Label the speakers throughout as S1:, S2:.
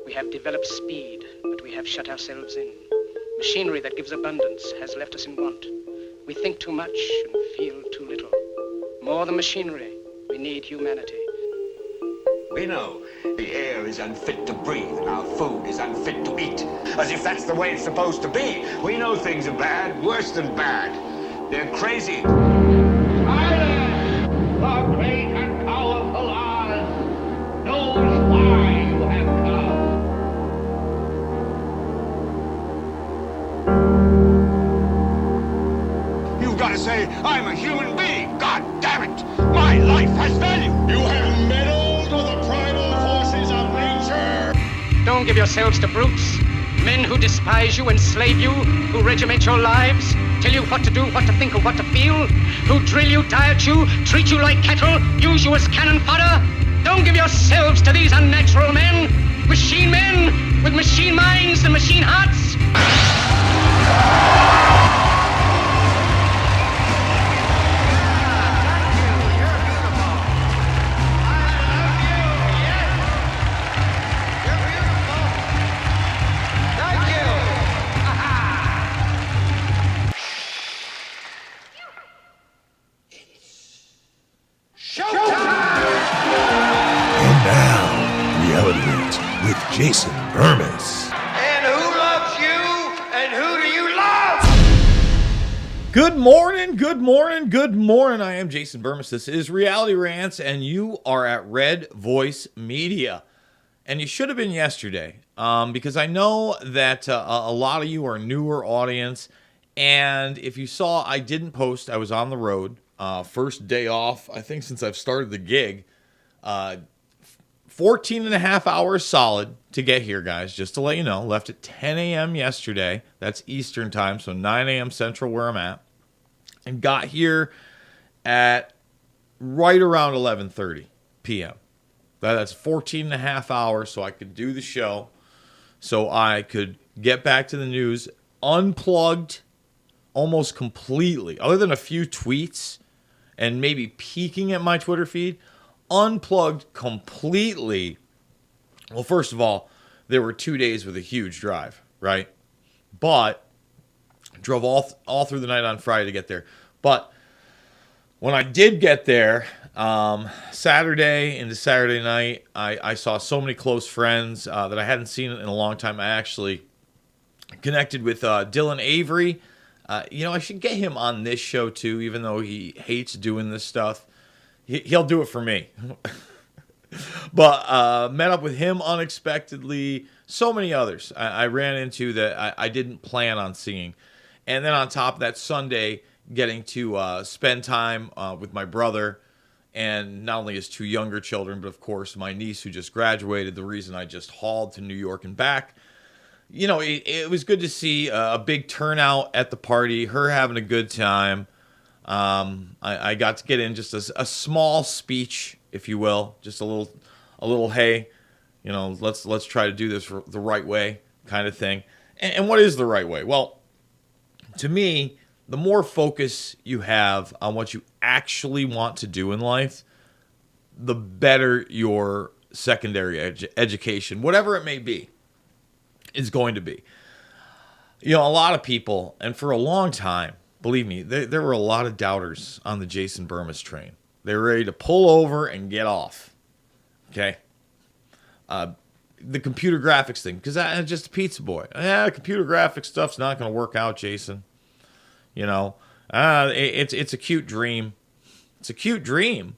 S1: We have developed speed, but we have shut ourselves in. Machinery that gives abundance has left us in want. We think too much and feel too little. More than machinery, we need humanity.
S2: We know the air is unfit to breathe and our food is unfit to eat. As if that's the way it's supposed to be. We know things are bad, worse than bad. They're crazy.
S3: Silence! The great and powerful Oz knows why you have come.
S2: You've got to say, I'm a human being. God damn it. My life has value.
S4: You have meddled with the primal forces of nature.
S1: Don't give yourselves to brutes, men who despise you, enslave you, who regiment your lives, tell you what to do, what to think, or what to feel, who drill you, diet you, treat you like cattle, use you as cannon fodder. Don't give yourselves to these unnatural men with machine minds and machine hearts.
S5: Reality Rants with Jason Bermas.
S3: And who loves you? And who do you love?
S6: Good morning, good morning, good morning. I am Jason Bermas. This is Reality Rants, and you are at Red Voice Media. And you should have been yesterday, because I know that a lot of you are newer audience. And if you saw, I didn't post. I was on the road. First day off, I think, since I've started the gig. 14 and a half hours solid to get here, guys, just to let you know. Left at 10 a.m. yesterday. That's Eastern time, so 9 a.m. Central where I'm at. And got here at right around 11:30 p.m. That's 14 and a half hours, so I could do the show, so I could get back to the news unplugged almost completely, other than a few tweets and maybe peeking at my Twitter feed. Unplugged completely. Well, first of all, there were 2 days with a huge drive, right? But drove all through the night on Friday to get there. But when I did get there, Saturday into Saturday night, I saw so many close friends that I hadn't seen in a long time. I actually connected with Dylan Avery. I should get him on this show too, even though he hates doing this stuff. He'll do it for me. But met up with him unexpectedly. So many others I ran into that I didn't plan on seeing. And then on top of that, Sunday, getting to spend time with my brother. And not only his two younger children, but of course my niece who just graduated. The reason I just hauled to New York and back. It was good to see a big turnout at the party. Her having a good time. I got to get in just a small speech, if you will, just a little hey, let's try to do this the right way kind of thing. And what is the right way? Well, to me, the more focus you have on what you actually want to do in life, the better your secondary education, whatever it may be, is going to be. A lot of people, and for a long time, believe me, there were a lot of doubters on the Jason Bermas train. They were ready to pull over and get off. Okay? The computer graphics thing, because I'm just a pizza boy. Computer graphics stuff's not going to work out, Jason. It's a cute dream. It's a cute dream.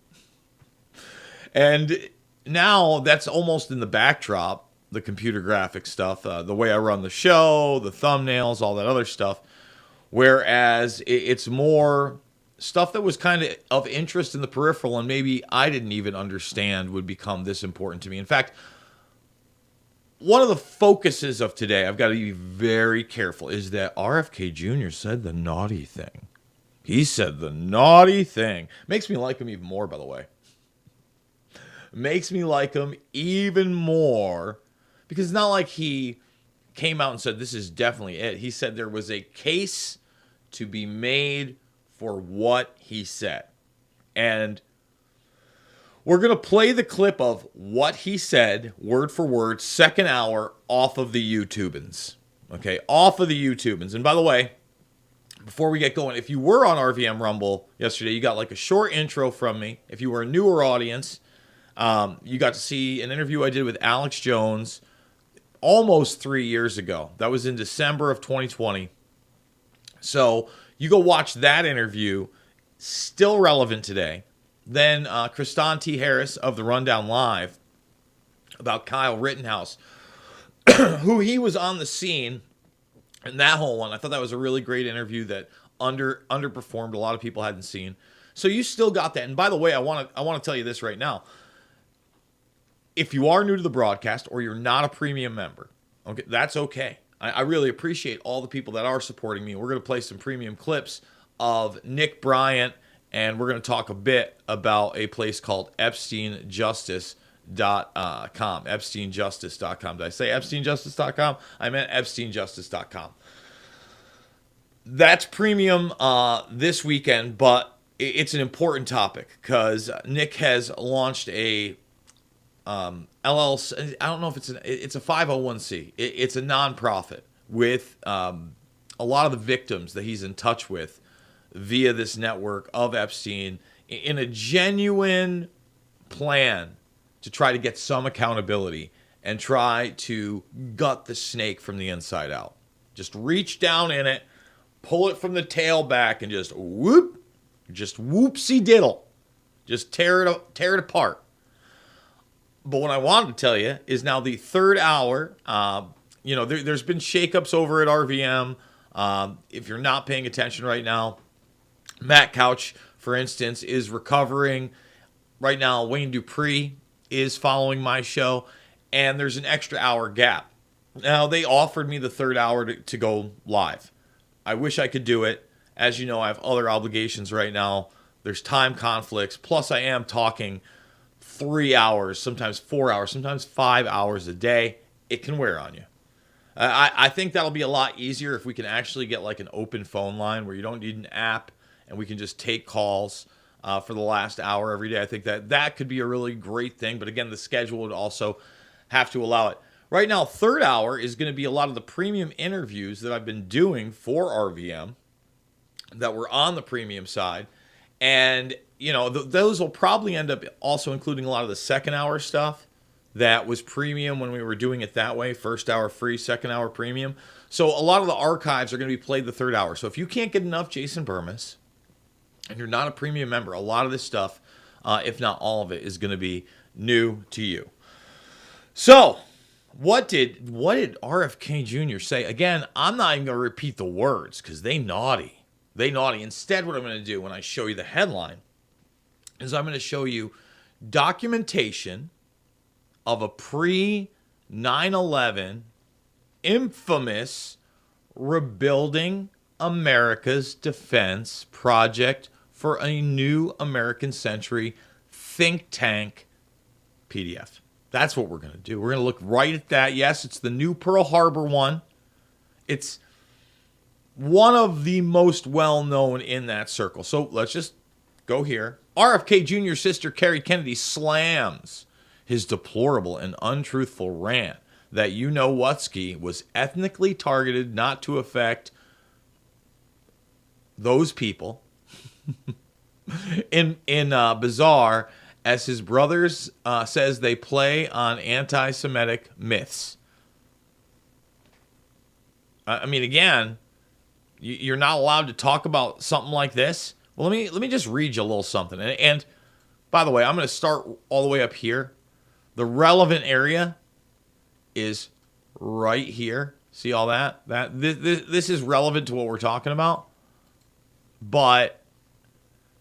S6: And now that's almost in the backdrop, the computer graphics stuff, the way I run the show, the thumbnails, all that other stuff. Whereas it's more stuff that was kind of interest in the peripheral and maybe I didn't even understand would become this important to me. In fact, one of the focuses of today, I've got to be very careful, is that RFK Jr. said the naughty thing. He said the naughty thing. Makes me like him even more, by the way. Makes me like him even more because it's not like he came out and said this is definitely it. He said there was a case to be made for what he said. And We're going to play the clip of what he said, word for word, second hour, off of the YouTubans. Okay, off of the YouTubans. And by the way, before we get going, if you were on RVM Rumble yesterday, you got like a short intro from me. If you were a newer audience, you got to see an interview I did with Alex Jones almost 3 years ago. That was in December of 2020. So you go watch that interview, still relevant today. Then Kristan T. Harris of the Rundown Live about Kyle Rittenhouse, who he was on the scene, and that whole one. I thought that was a really great interview that underperformed. A lot of people hadn't seen. So you still got that. And by the way, I want to tell you this right now. If you are new to the broadcast or you're not a premium member, okay, that's okay. I really appreciate all the people that are supporting me. We're going to play some premium clips of Nick Bryant, and we're going to talk a bit about a place called EpsteinJustice.com. EpsteinJustice.com. Did I say EpsteinJustice.com? I meant EpsteinJustice.com. That's premium this weekend, but it's an important topic because Nick has launched a LLC. I don't know if it's a 501c. It's a nonprofit with a lot of the victims that he's in touch with via this network of Epstein in a genuine plan to try to get some accountability and try to gut the snake from the inside out. Just reach down in it, pull it from the tail back, and just whoopsie diddle. Just tear it apart. But what I wanted to tell you is now the third hour, there's been shakeups over at RVM. If you're not paying attention right now, Matt Couch, for instance, is recovering. Right now, Wayne Dupree is following my show, and there's an extra hour gap. Now, they offered me the third hour to go live. I wish I could do it. As you know, I have other obligations right now. There's time conflicts. Plus, I am talking 3 hours, sometimes 4 hours, sometimes 5 hours a day. It can wear on you. I think that'll be a lot easier if we can actually get like an open phone line where you don't need an app and we can just take calls for the last hour every day. I think that could be a really great thing. But again, the schedule would also have to allow it. Right now, third hour is going to be a lot of the premium interviews that I've been doing for RVM that were on the premium side. And, those will probably end up also including a lot of the second hour stuff that was premium when we were doing it that way. First hour free, second hour premium. So a lot of the archives are going to be played the third hour. So if you can't get enough Jason Bermas and you're not a premium member, a lot of this stuff, if not all of it, is going to be new to you. So what did RFK Jr. say? Again, I'm not even going to repeat the words because they naughty. Instead, what I'm going to do when I show you the headline is I'm going to show you documentation of a pre-9/11 infamous Rebuilding America's Defense Project for a New American Century think tank PDF. That's what we're going to do. We're going to look right at that. Yes, it's the new Pearl Harbor one. It's one of the most well-known in that circle. So let's just go here. RFK Jr.'s sister, Carrie Kennedy, slams his deplorable and untruthful rant that Wutsky was ethnically targeted not to affect those people in bizarre, as his brothers says they play on anti-Semitic myths. I mean, again, you're not allowed to talk about something like this. Well, let me just read you a little something. And by the way, I'm going to start all the way up here. The relevant area is right here. See all that? This is relevant to what we're talking about. But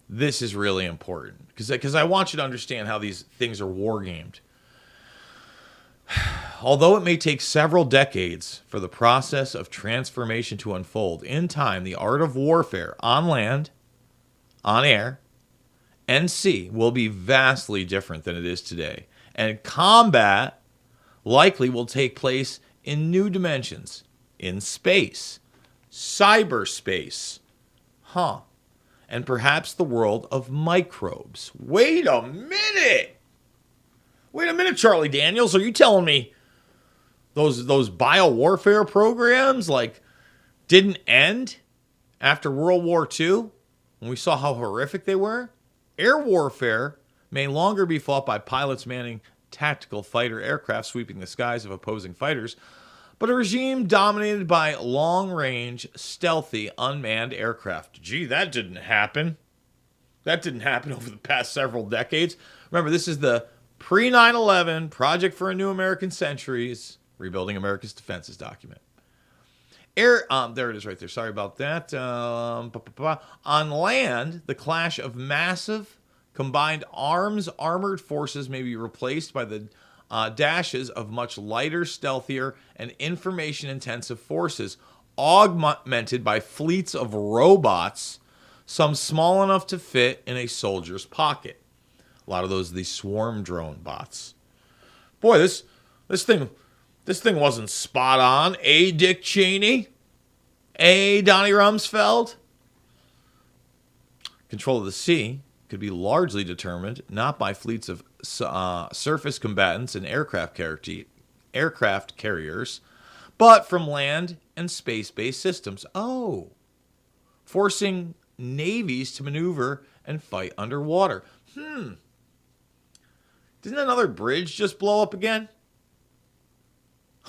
S6: this is really important because I want you to understand how these things are war-gamed. Although it may take several decades for the process of transformation to unfold, in time, the art of warfare on land, on air, and sea will be vastly different than it is today. And combat likely will take place in new dimensions, in space, cyberspace. and perhaps the world of microbes. Wait a minute! Wait a minute, Charlie Daniels. Are you telling me those biowarfare programs didn't end after World War II when we saw how horrific they were? Air warfare may longer be fought by pilots manning tactical fighter aircraft sweeping the skies of opposing fighters, but a regime dominated by long-range, stealthy, unmanned aircraft. Gee, that didn't happen. That didn't happen over the past several decades. Remember, this is the pre-9/11 Project for a New American Centuries, Rebuilding America's Defenses document. There it is right there. Sorry about that. On land, the clash of massive combined armored forces may be replaced by the dashes of much lighter, stealthier, and information-intensive forces, augmented by fleets of robots, some small enough to fit in a soldier's pocket. A lot of those are these swarm drone bots. Boy, this thing wasn't spot on. Dick Cheney? Donnie Rumsfeld? Control of the sea could be largely determined not by fleets of surface combatants and aircraft carriers, but from land and space-based systems. Oh, forcing navies to maneuver and fight underwater. Didn't another bridge just blow up again?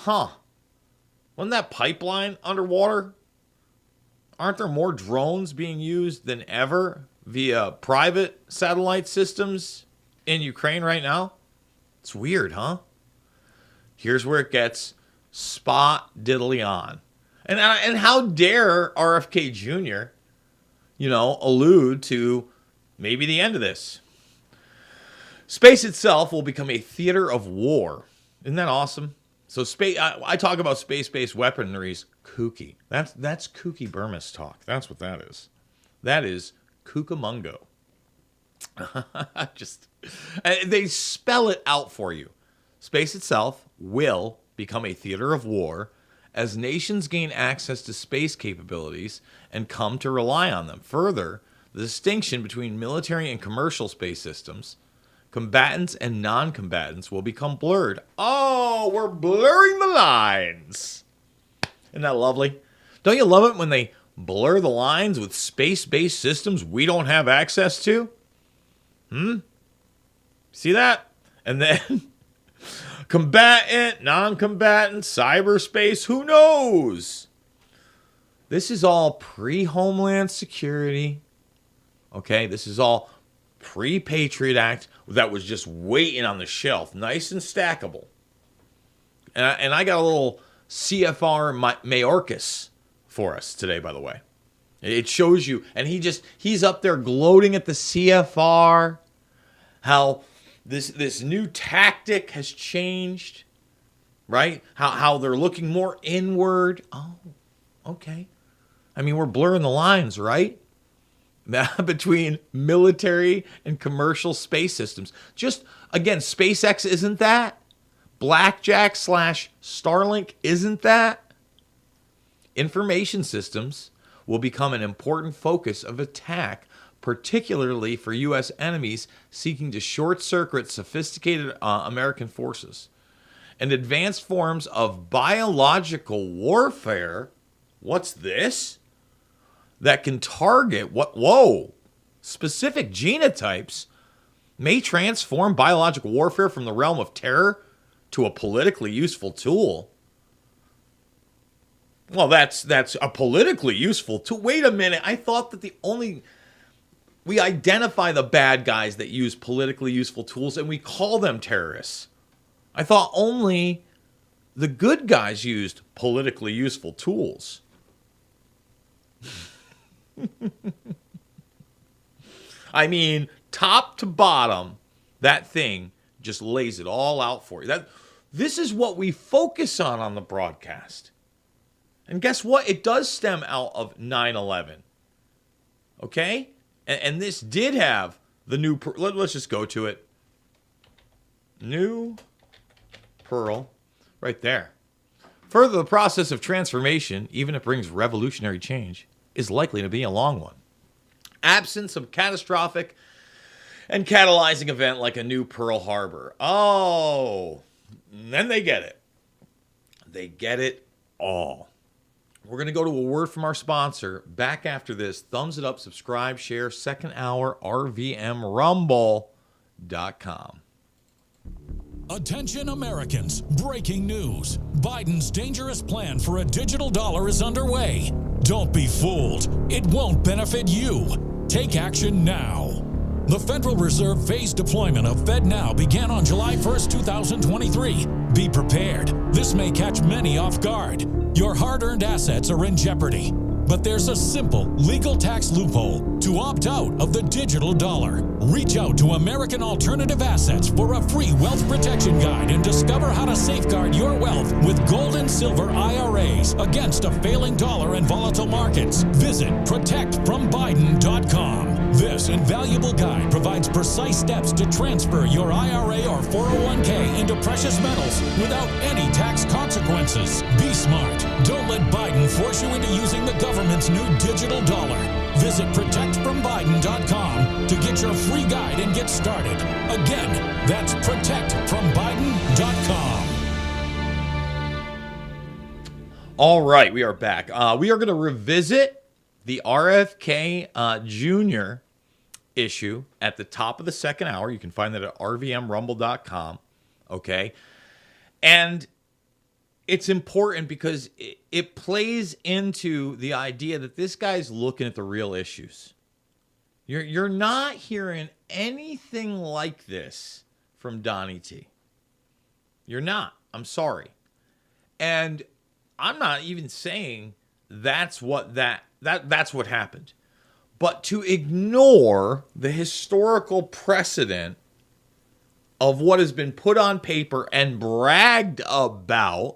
S6: Wasn't that pipeline underwater? Aren't there more drones being used than ever via private satellite systems in Ukraine right now? It's weird, huh? Here's where it gets spot diddly on. And how dare RFK Jr., allude to maybe the end of this. Space itself will become a theater of war. Isn't that awesome? So space. I talk about space-based weaponries. Kooky. That's kooky Bermas talk. That's what that is. That is Cucamongo. They spell it out for you. Space itself will become a theater of war as nations gain access to space capabilities and come to rely on them. Further, the distinction between military and commercial space systems, combatants and non-combatants, will become blurred. Oh, we're blurring the lines. Isn't that lovely? Don't you love it when they blur the lines with space-based systems we don't have access to? See that? And then combatant, non-combatant, cyberspace, who knows? This is all pre-Homeland Security. Okay, this is all pre-Patriot Act that was just waiting on the shelf, nice and stackable. And I got a little CFR Mayorkas for us today, by the way. It shows you, and he's up there gloating at the CFR, how this new tactic has changed, right? How they're looking more inward. Oh, okay. I mean, we're blurring the lines, right? Between military and commercial space systems. Just, again, SpaceX isn't that. Blackjack / Starlink isn't that. Information systems will become an important focus of attack, particularly for U.S. enemies seeking to short-circuit sophisticated American forces. And advanced forms of biological warfare, what's this? That can target specific genotypes may transform biological warfare from the realm of terror to a politically useful tool. Well, that's a politically useful tool. Wait a minute. I thought that we identify the bad guys that use politically useful tools and we call them terrorists. I thought only the good guys used politically useful tools. I mean, top to bottom, that thing just lays it all out for you. This is what we focus on the broadcast. And guess what? It does stem out of 9/11. Okay? And this did have the new... Let's just go to it. New Pearl. Right there. Further, the process of transformation, even if it brings revolutionary change, is likely to be a long one. absent some catastrophic and catalyzing event like a new Pearl Harbor. Oh, then they get it. They get it all. We're going to go to a word from our sponsor. Back after this. Thumbs it up, subscribe, share, second hour, RVM Rumble.com.
S7: Attention Americans, breaking news. Biden's dangerous plan for a digital dollar is underway. Don't be fooled. It won't benefit you. Take action now. The Federal Reserve phased deployment of FedNow began on July 1st, 2023. Be prepared. This may catch many off guard. Your hard-earned assets are in jeopardy. But there's a simple legal tax loophole to opt out of the digital dollar. Reach out to American Alternative Assets for a free wealth protection guide and discover how to safeguard your wealth with gold and silver IRAs against a failing dollar and volatile markets. Visit protectfrombiden.com. This invaluable guide provides precise steps to transfer your IRA or 401k into precious metals without any tax consequences. Be smart. Don't let Biden force you into using the government's new digital dollar. Visit protectfrombiden.com to get your free guide and get started. Again, that's protectfrombiden.com.
S6: All right, we are back. We are going to revisit the RFK Jr. issue at the top of the second hour. You can find that at rvmrumble.com. Okay. And it's important because it plays into the idea that this guy's looking at the real issues. You're not hearing anything like this from Donnie T. You're not. I'm sorry. And I'm not even saying that's what that's what happened. But to ignore the historical precedent of what has been put on paper and bragged about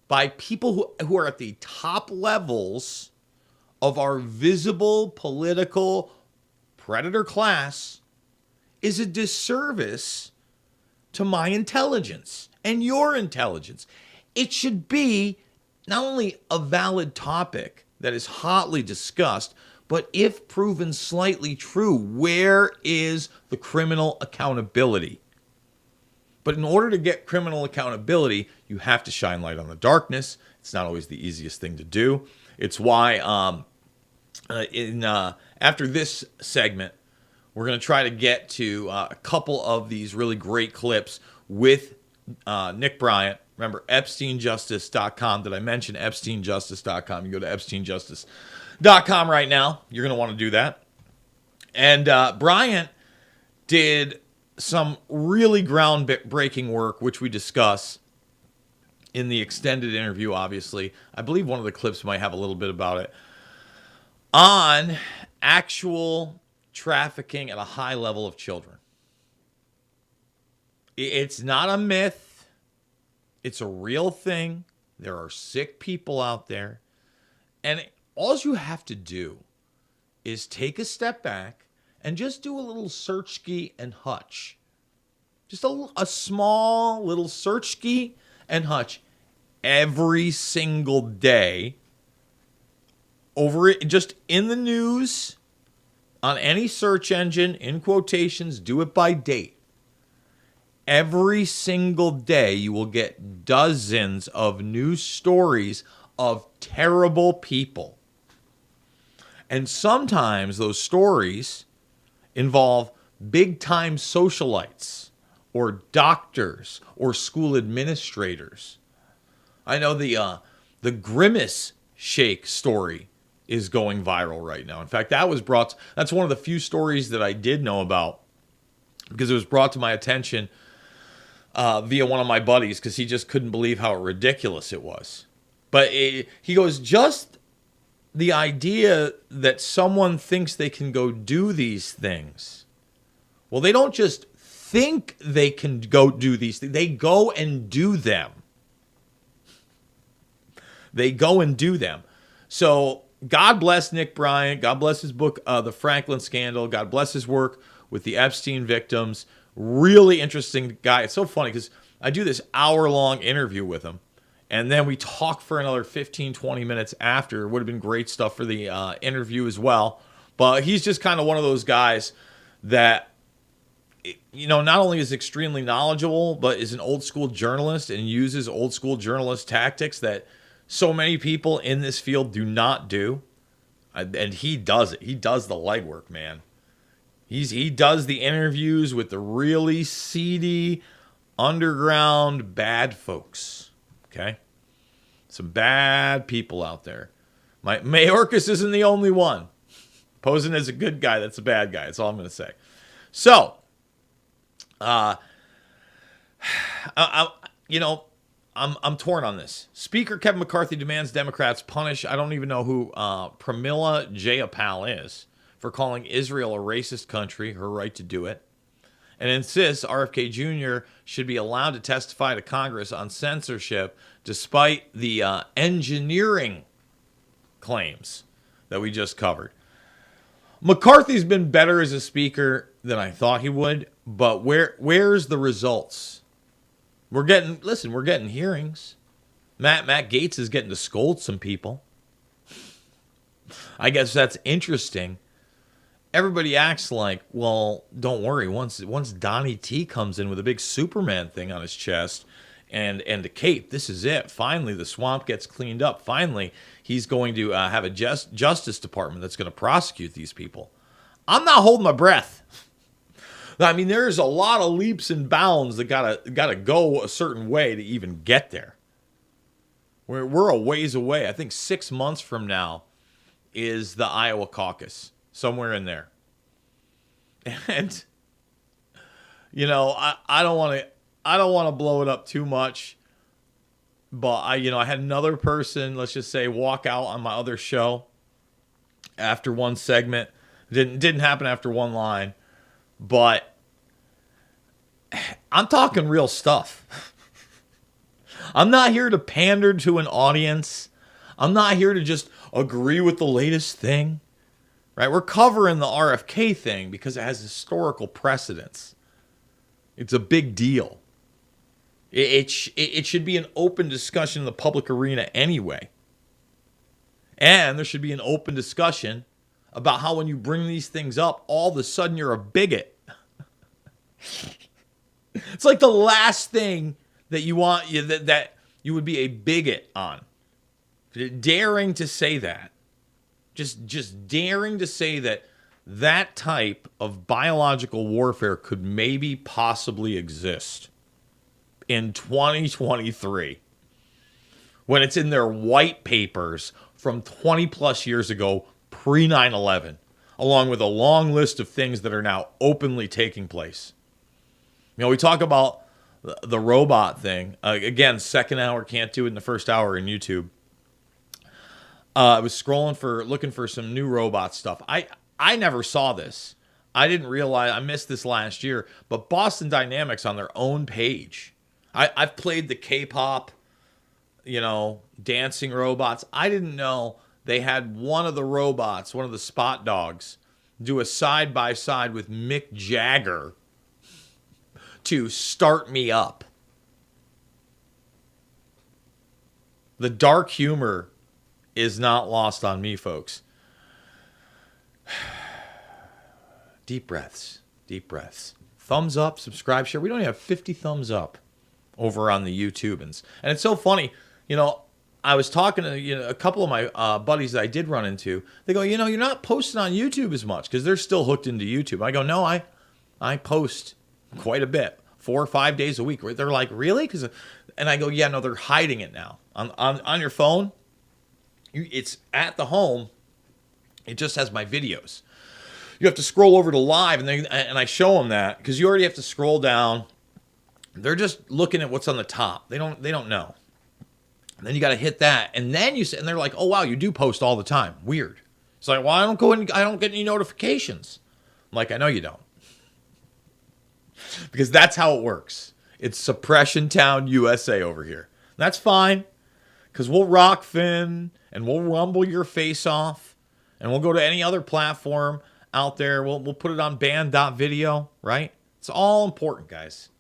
S6: by people who are at the top levels of our visible political predator class is a disservice to my intelligence and your intelligence. It should be not only a valid topic that is hotly discussed, but if proven slightly true, where is the criminal accountability? But in order to get criminal accountability, you have to shine light on the darkness. It's not always the easiest thing to do. It's why after this segment, we're going to try to get to a couple of these really great clips with Nick Bryant. Remember, EpsteinJustice.com. Did I mention EpsteinJustice.com? You go to EpsteinJustice.com right now. You're going to want to do that. And Bryant did some really groundbreaking work, which we discuss in the extended interview, obviously. I believe one of the clips might have a little bit about it, on actual trafficking at a high level of children. It's not a myth. It's a real thing. There are sick people out there. And all you have to do is take a step back and just do a little search-ski and hutch. Just a small little search-ski and hutch every single day over it, just in the news, on any search engine, in quotations, do it by date. Every single day you will get dozens of news stories of terrible people. And sometimes those stories involve big-time socialites or doctors or school administrators. I know the Grimace Shake story is going viral right now. In fact, that's one of the few stories that I did know about because it was brought to my attention via one of my buddies because he just couldn't believe how ridiculous it was. But he goes, just the idea that someone thinks they can go do these things. Well, they don't just think they can go do these things. They go and do them. They go and do them. So God bless Nick Bryant. God bless his book, The Franklin Scandal. God bless his work with the Epstein victims. Really interesting guy. It's so funny because I do this hour-long interview with him. And then we talk for another 15, 20 minutes after. It would have been great stuff for the interview as well. But he's just kind of one of those guys that, not only is extremely knowledgeable, but is an old school journalist and uses old school journalist tactics that so many people in this field do not do. And he does it. He does the legwork, man. He does the interviews with the really seedy, underground, bad folks. Okay? Some bad people out there. Mayorkas isn't the only one. Posing as a good guy, that's a bad guy. That's all I'm going to say. So, I'm torn on this. Speaker Kevin McCarthy demands Democrats punish, I don't even know who Pramila Jayapal is, for calling Israel a racist country, her right to do it, and insists RFK Jr. should be allowed to testify to Congress on censorship despite the engineering claims that we just covered. McCarthy's been better as a speaker than I thought he would, but where's the results? We're getting hearings. Matt Gaetz is getting to scold some people. I guess that's interesting. Everybody acts like, well, don't worry. Once Donnie T comes in with a big Superman thing on his chest and a cape, this is it. Finally, the swamp gets cleaned up. Finally, he's going to have a Justice Department that's going to prosecute these people. I'm not holding my breath. I mean, there's a lot of leaps and bounds that gotta go a certain way to even get there. We're a ways away. I think 6 months from now is the Iowa caucus, somewhere in there. And I don't want to blow it up too much, but I had another person, let's just say, walk out on my other show after one segment. Didn't happen after one line, but I'm talking real stuff. I'm not here to pander to an audience. I'm not here to just agree with the latest thing, right? We're covering the RFK thing because it has historical precedence. It's a big deal. It should be an open discussion in the public arena anyway. And there should be an open discussion about how when you bring these things up, all of a sudden you're a bigot. It's like the last thing that you want that you would be a bigot on. Daring to say that. Just daring to say that type of biological warfare could maybe possibly exist in 2023 when it's in their white papers from 20 plus years ago, pre 9/11, along with a long list of things that are now openly taking place. We talk about the robot thing. Again, second hour, can't do it in the first hour in YouTube. I was looking for some new robot stuff. I never saw this. I didn't realize, I missed this last year, but Boston Dynamics on their own page. I've played the K-pop, dancing robots. I didn't know they had one of the robots, one of the spot dogs, do a side-by-side with Mick Jagger to Start Me Up. The dark humor is not lost on me, folks. Deep breaths. Thumbs up, subscribe, share. We don't even have 50 thumbs up over on the YouTube. And it's so funny, I was talking to a couple of my buddies that I did run into. They go, you're not posting on YouTube as much because they're still hooked into YouTube. I go, no, I post quite a bit, 4 or 5 days a week. They're like, really? And I go, yeah, no, they're hiding it now. On your phone, it's at the home. It just has my videos. You have to scroll over to live, and I show them that because you already have to scroll down. They're just looking at what's on the top. They don't know. And then you got to hit that, and then and they're like, "Oh wow, you do post all the time. Weird." It's like, "Well, I don't get any notifications." I'm like, "I know you don't," because that's how it works. It's Suppression Town, USA over here. That's fine, because we'll rock Finn and we'll rumble your face off, and we'll go to any other platform out there. We'll put it on band.video, right? It's all important, guys.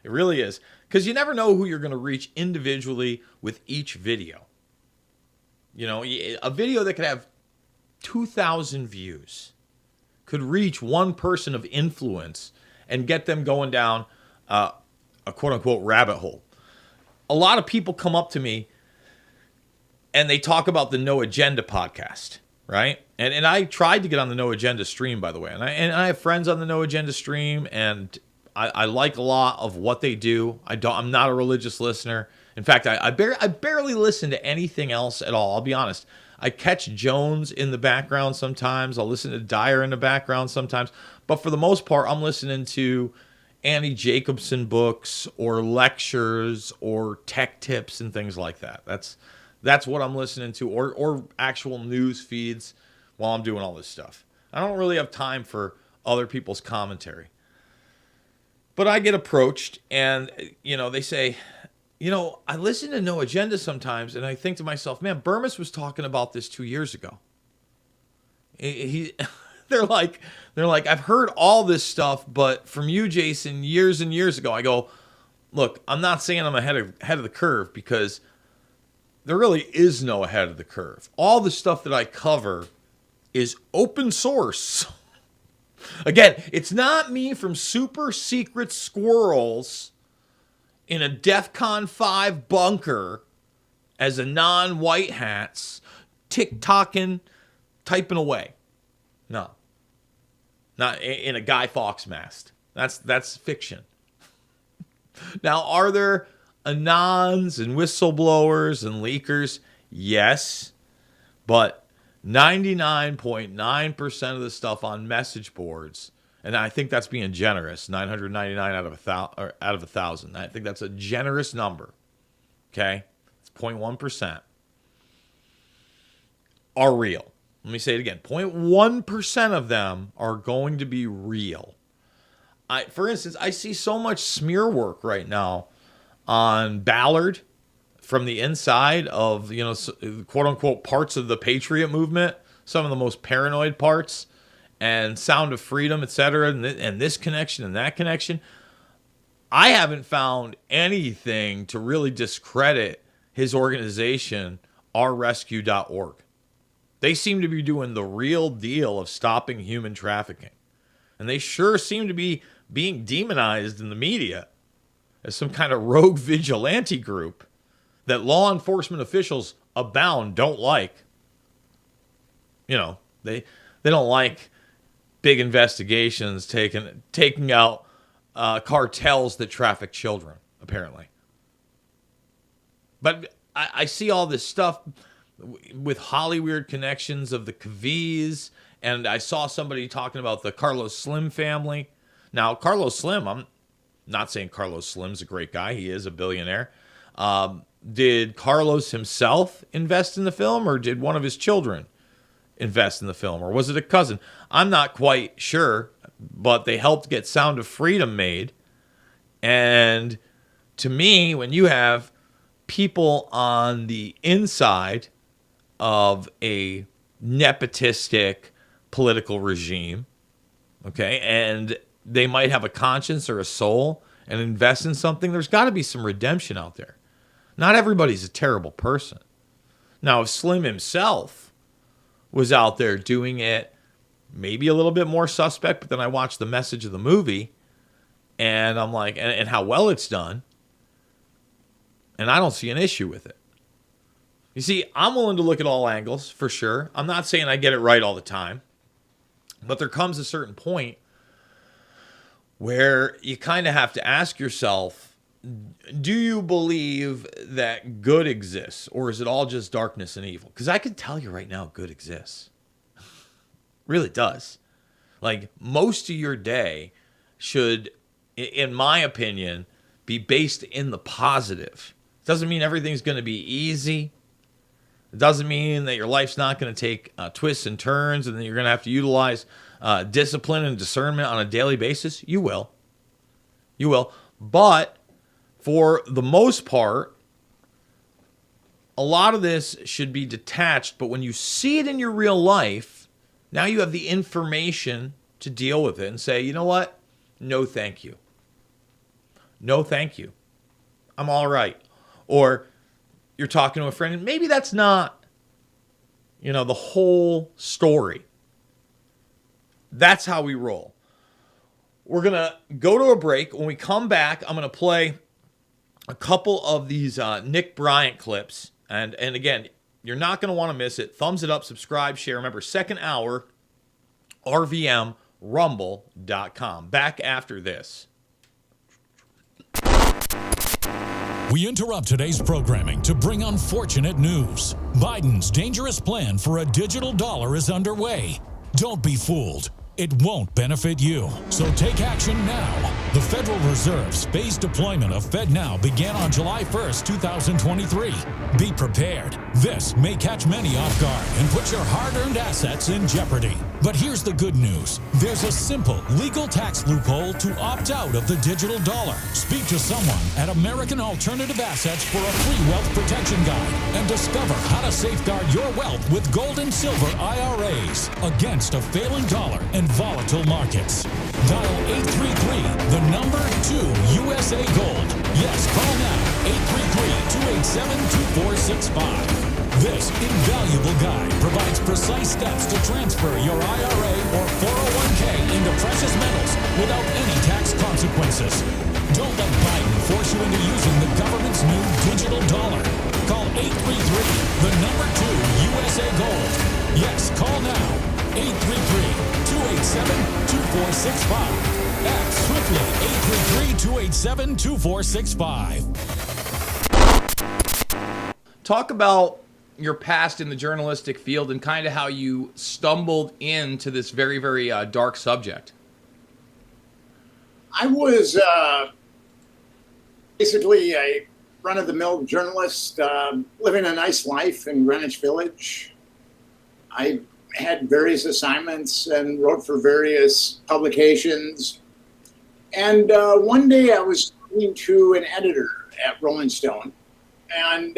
S6: It really is. Because you never know who you're going to reach individually with each video. A video that could have 2,000 views. could reach one person of influence and get them going down a quote-unquote rabbit hole. A lot of people come up to me and they talk about the No Agenda podcast, right? And I tried to get on the No Agenda stream, by the way. And I have friends on the No Agenda stream, and I like a lot of what they do. I'm not a religious listener. In fact, I barely listen to anything else at all. I'll be honest. I catch Jones in the background sometimes. I'll listen to Dyer in the background sometimes. But for the most part, I'm listening to Annie Jacobson books or lectures or tech tips and things like that. That's what I'm listening to, or actual news feeds while I'm doing all this stuff. I don't really have time for other people's commentary. But I get approached and, they say, I listen to No Agenda sometimes and I think to myself, man, Bermas was talking about this 2 years ago. They're like, I've heard all this stuff, but from you, Jason, years and years ago. I go, look, I'm not saying I'm ahead of the curve, because there really is no ahead of the curve. All the stuff that I cover is open source. Again, it's not me from super secret squirrels in a DEFCON 5 bunker as a non-white hats, tick-tocking, typing away. No. Not in a Guy Fawkes mask. That's fiction. Now, are there anons and whistleblowers and leakers? Yes. But 99.9% of the stuff on message boards, and I think that's being generous, 999 out of 1,000. I think that's a generous number. Okay? It's 0.1%. Are real. Let me say it again. 0.1% of them are going to be real. For instance, I see so much smear work right now on Ballard from the inside of, quote unquote parts of the Patriot movement, some of the most paranoid parts, and Sound of Freedom, etc., and this connection and that connection. I haven't found anything to really discredit his organization, rrescue.org. They seem to be doing the real deal of stopping human trafficking. And they sure seem to be being demonized in the media as some kind of rogue vigilante group that law enforcement officials abound don't like. They don't like big investigations taking out cartels that traffic children, apparently. But I see all this stuff with Hollyweird connections of the Kaviz, and I saw somebody talking about the Carlos Slim family. Now, Carlos Slim, I'm not saying Carlos Slim's a great guy. He is a billionaire. Did Carlos himself invest in the film, or did one of his children invest in the film, or was it a cousin? I'm not quite sure, but they helped get Sound of Freedom made. And to me, when you have people on the inside of a nepotistic political regime, okay, and they might have a conscience or a soul and invest in something, there's got to be some redemption out there. Not everybody's a terrible person. Now, if Slim himself was out there doing it, maybe a little bit more suspect, but then I watched the message of the movie, and I'm like, and how well it's done, and I don't see an issue with it. You see, I'm willing to look at all angles, for sure. I'm not saying I get it right all the time, but there comes a certain point where you kind of have to ask yourself, do you believe that good exists, or is it all just darkness and evil? Because I can tell you right now, good exists. Really does. Like, most of your day should, in my opinion, be based in the positive. Doesn't mean everything's going to be easy. It doesn't mean that your life's not going to take twists and turns and then you're going to have to utilize discipline and discernment on a daily basis. You will. You will. But for the most part, a lot of this should be detached. But when you see it in your real life, now you have the information to deal with it and say, you know what? No, thank you. No, thank you. I'm all right. Or you're talking to a friend, and maybe that's not, the whole story. That's how we roll. We're going to go to a break. When we come back, I'm going to play a couple of these Nick Bryant clips. And again, you're not going to want to miss it. Thumbs it up, subscribe, share. Remember, second hour, RVM Rumble.com. Back after this.
S7: We interrupt today's programming to bring unfortunate news. Biden's dangerous plan for a digital dollar is underway. Don't be fooled. It won't benefit you. So take action now. The Federal Reserve's phased deployment of FedNow began on July 1st, 2023. Be prepared. This may catch many off guard and put your hard-earned assets in jeopardy. But here's the good news. There's a simple legal tax loophole to opt out of the digital dollar. Speak to someone at American Alternative Assets for a free wealth protection guide and discover how to safeguard your wealth with gold and silver IRAs against a failing dollar and volatile markets. Dial 833, the number 2 USA Gold. Yes, call now, 833-287-2465. This invaluable guide provides precise steps to transfer your IRA or 401k into precious metals without any tax consequences. Don't let Biden force you into using the government's new digital dollar. Call 833, the number 2 USA Gold. Yes, call now, 833-287-2465. Act swiftly, 833-287-2465.
S6: Talk about your past in the journalistic field and kind of how you stumbled into this very, very dark subject.
S8: I was basically a run-of-the-mill journalist, living a nice life in Greenwich Village. I had various assignments and wrote for various publications. And one day I was talking to an editor at Rolling Stone, and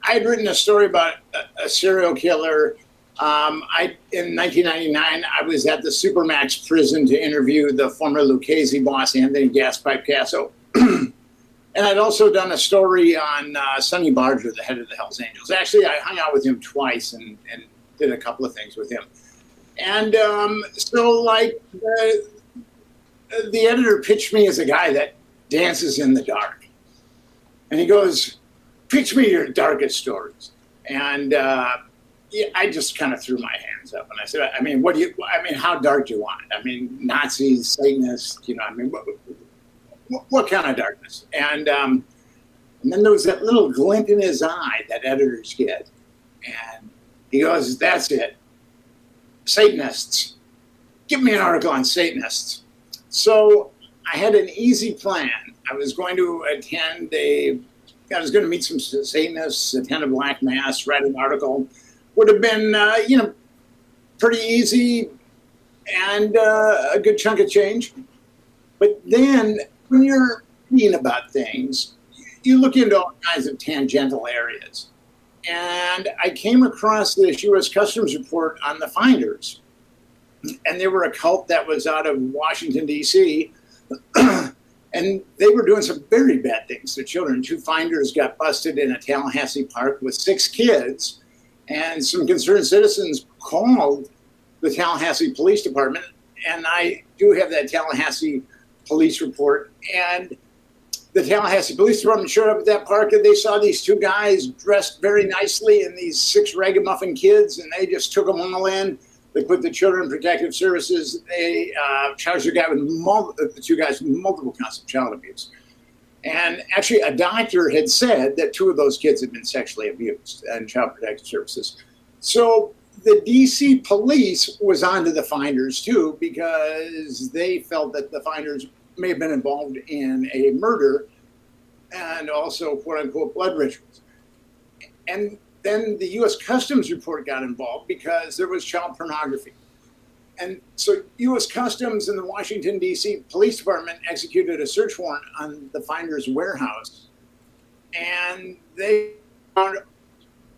S8: I had written a story about a serial killer. In 1999, I was at the Supermax prison to interview the former Lucchese boss, Anthony Gaspipe Casso. And I'd also done a story on Sonny Barger, the head of the Hells Angels. Actually, I hung out with him twice and did a couple of things with him. And so, like, the editor pitched me as a guy that dances in the dark. And he goes, pitch me your darkest stories. And I just kind of threw my hands up and I said, how dark do you want? I mean, Nazis, Satanists, what kind of darkness? And then there was that little glint in his eye that editors get. And he goes, that's it. Satanists. Give me an article on Satanists. So I had an easy plan. I was going to meet some Satanists, attend a black mass, write an article. Would have been, pretty easy and a good chunk of change. But then when you're reading about things, you look into all kinds of tangential areas. And I came across this U.S. Customs report on the finders. And they were a cult that was out of Washington, D.C., and they were doing some very bad things to children. 2 finders got busted in a Tallahassee park with 6 kids, and some concerned citizens called the Tallahassee Police Department, and I do have that Tallahassee police report. And the Tallahassee Police Department showed up at that park, and they saw these 2 guys dressed very nicely and these 6 ragamuffin kids, and they just took them all in. They put the Children Protective Services. They charged the 2 guys with multiple counts of child abuse. And actually, a doctor had said that 2 of those kids had been sexually abused in Child Protective Services. So the DC police was onto the finders too, because they felt that the finders may have been involved in a murder and also quote unquote blood rituals. And then the U.S. Customs report got involved because there was child pornography. And so U.S. Customs and the Washington, D.C. Police Department executed a search warrant on the finder's warehouse. And they found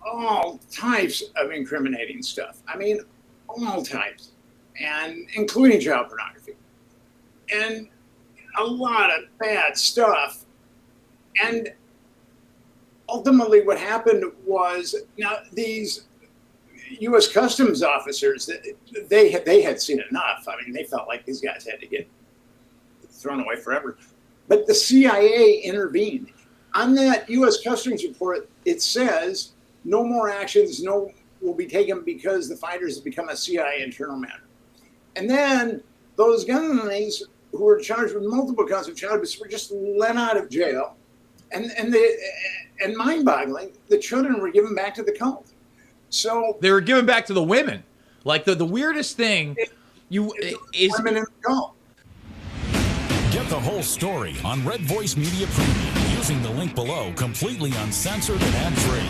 S8: all types of incriminating stuff. I mean, all types, and including child pornography. And a lot of bad stuff. And ultimately what happened was, now these U.S. Customs officers, they had seen enough. I mean, they felt like these guys had to get thrown away forever. But the CIA intervened. On that U.S. Customs report, it says no more actions will be taken because the fighters have become a CIA internal matter. And then those guys who were charged with multiple counts of child abuse were just let out of jail. And mind-boggling, the children were given back to the cult. So
S6: they were given back to the women. Like the weirdest thing is
S8: women in the cult.
S7: Get the whole story on Red Voice Media Premium using the link below, completely uncensored and ad-free.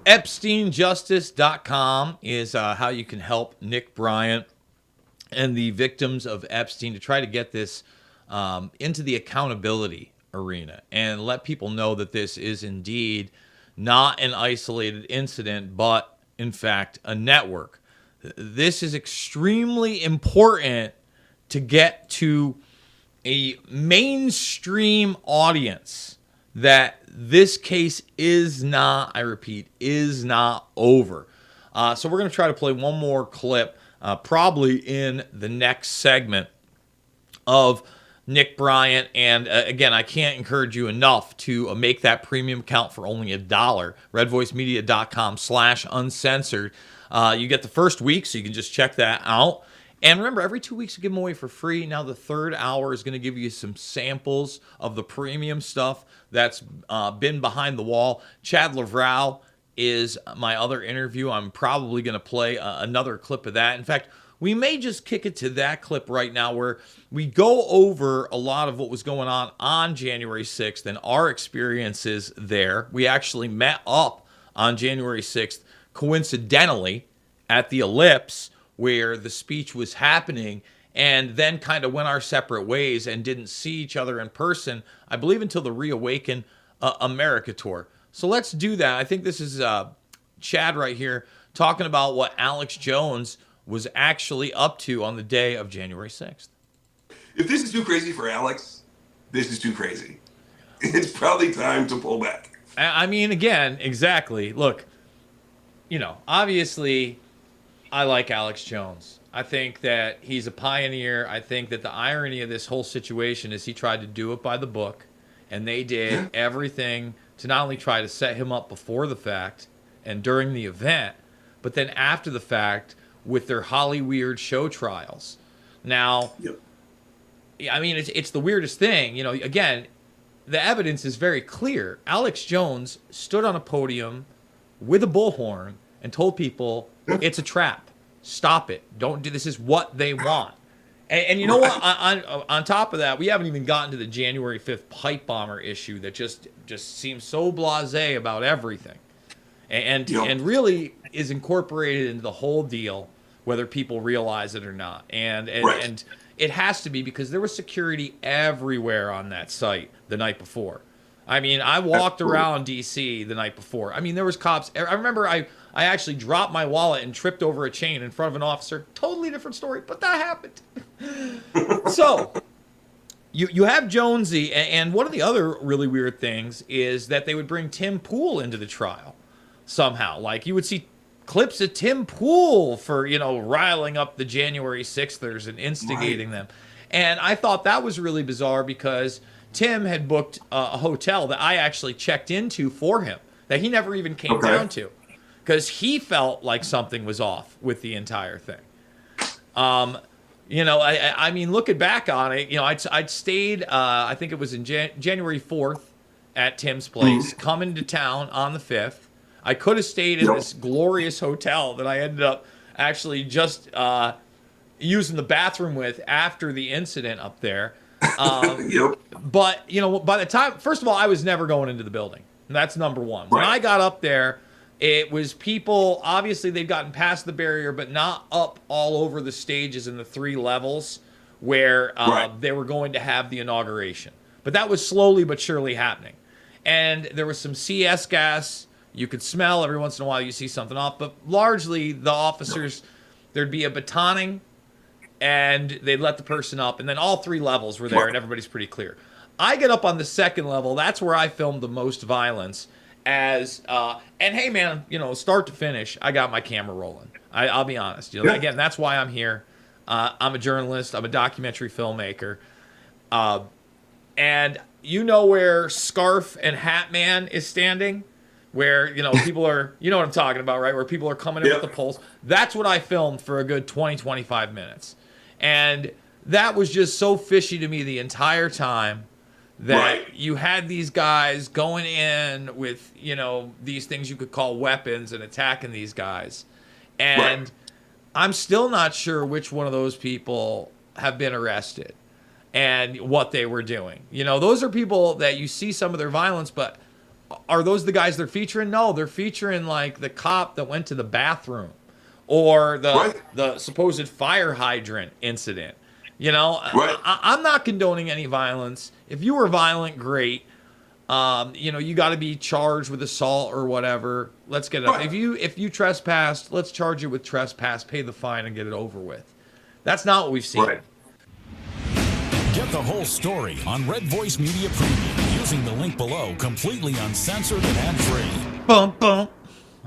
S6: EpsteinJustice.com is how you can help Nick Bryant and the victims of Epstein to try to get this into the accountability arena and let people know that this is indeed not an isolated incident, but in fact a network. This is extremely important to get to a mainstream audience that this case is not, I repeat, is not over. So we're going to try to play one more clip, probably in the next segment of Nick Bryant. And again, I can't encourage you enough to make that premium account for only $1. redvoicemedia.com/uncensored. You get the first week, so you can just check that out. And remember, every 2 weeks we give them away for free. Now the third hour is going to give you some samples of the premium stuff that's been behind the wall. Chad Lavrow is my other interview. I'm probably going to play another clip of that. In fact, we may just kick it to that clip right now where we go over a lot of what was going on January 6th and our experiences there. We actually met up on January 6th, coincidentally, at the Ellipse, where the speech was happening, and then kind of went our separate ways and didn't see each other in person, I believe, until the Reawaken America tour. So let's do that. I think this is Chad right here talking about what Alex Jones was actually up to on the day of January 6th.
S9: If this is too crazy for Alex, this is too crazy. It's probably time to pull back.
S6: I mean, again, exactly. Look, obviously, I like Alex Jones. I think that he's a pioneer. I think that the irony of this whole situation is he tried to do it by the book, and they did everything to not only try to set him up before the fact and during the event, but then after the fact with their Hollyweird show trials. Now, I mean, it's the weirdest thing. Again, the evidence is very clear. Alex Jones stood on a podium with a bullhorn and told people, it's a trap. Stop it. Don't do this. Is what they want. And you know what? On top of that, we haven't even gotten to the January 5th pipe bomber issue that just seems so blasé about everything. And really is incorporated into the whole deal, whether people realize it or not. And it has to be, because there was security everywhere on that site the night before. I mean, I walked around D.C. the night before. I mean, there was cops. I remember I actually dropped my wallet and tripped over a chain in front of an officer. Totally different story, but that happened. So you have Jonesy, and one of the other really weird things is that they would bring Tim Pool into the trial somehow. Like, you would see clips of Tim Pool for, riling up the January 6thers and instigating them. And I thought that was really bizarre because Tim had booked a hotel that I actually checked into for him that he never even came down to, because he felt like something was off with the entire thing. I mean, looking back on it, I'd stayed, I think it was in January 4th at Tim's place, coming to town on the 5th. I could have stayed in this glorious hotel that I ended up actually just using the bathroom with after the incident up there. But, by the time, first of all, I was never going into the building. That's number one. When I got up there, it was people, obviously they'd gotten past the barrier, but not up all over the stages in the 3 levels where they were going to have the inauguration. But that was slowly but surely happening. And there was some CS gas you could smell. Every once in a while you see something off. But largely the officers, there'd be a batoning, and they'd let the person up. And then all 3 levels were there, and everybody's pretty clear. I get up on the 2nd level. That's where I filmed the most violence. as and hey man, start to finish, I got my camera rolling. I'll be honest. Again, that's why I'm here. I'm a journalist. I'm a documentary filmmaker. And where Scarf and Hat Man is standing, where people are, what I'm talking about, right? Where people are coming in with the poles. That's what I filmed for a good 20-25 minutes, and that was just so fishy to me the entire time. That you had these guys going in with, these things you could call weapons and attacking these guys. And I'm still not sure which one of those people have been arrested and what they were doing. Those are people that you see some of their violence, but are those the guys they're featuring? No, they're featuring like the cop that went to the bathroom or the supposed fire hydrant incident. I'm not condoning any violence. If you were violent, great. You got to be charged with assault or whatever. Let's get it up. If you trespassed, let's charge you with trespass, pay the fine, and get it over with. That's not what we've seen.
S7: Get the whole story on Red Voice Media Premium using the link below, completely uncensored and ad-free.
S6: Bum, bum.